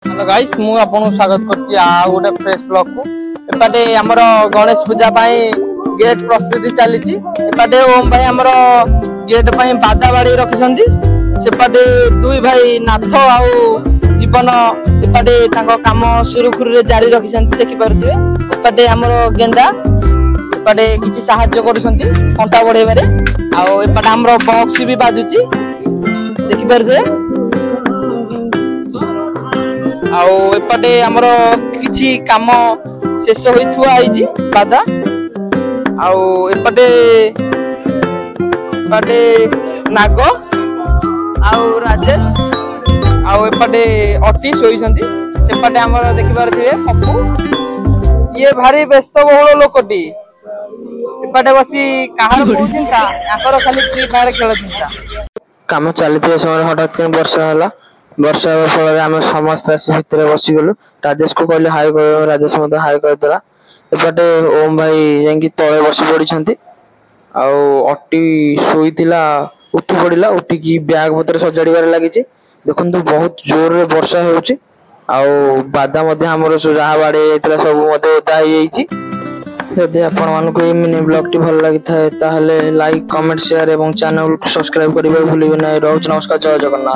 Hello guys मु आपन स्वागत करछि आ गोटे फ्रेश ब्लॉग को एपाटे हमर गणेश पूजा पई गेट प्रस्तुति चली छि एपाटे ओम भाई हमर गेट पई बादा बाड़ी रखिसंती सेपाटे दुई भाई नाथ आ जीवन एपाटे तांको काम सुरुखुरु रे जारी रखिसंती देखि परथिबे एपाटे हमर गेंडा एपाटे किछि सहाय्य करसंती कंटा बढेबारे आ एपाटे हमर बॉक्स भी बाजुची देखि परथिबे आउ एपटे हमर किछि काम शेष होइथुआ आइजी बादा आउ एपटे नाग आउ राजेश आउ एपटे अटी सोइसंती सेपटे हमर देखि पारथिबे पप्पू ये भारी व्यस्त बहुल लोकटी एपटे बसी काहर को चिंता आकर खाली फ्री फायर खेल चिंता काम चलते समय हठात के वर्षा होला वर्षा फल आम समस्त आसी भितर बसीगलु राजेश को कहले हाय कर राजेश मत हाय करदेला एपटे ओम भाई जाई तले बसी पड़ी आउ अटी शोईला उठी पड़ा उठी की बैग पत्र सजाड़बार लगी देखो बहुत जोर रे वर्षा होउची आउ बादा हमर जहाँ बाड़े सब ओदा जदि आपण मानक मिनी ब्लॉग टी भल लगी था लाइक कमेंट शेयर एवं चैनल सब्सक्राइब करिबा भूलिबे नै। रोज नमस्कार, जय जगन्नाथ।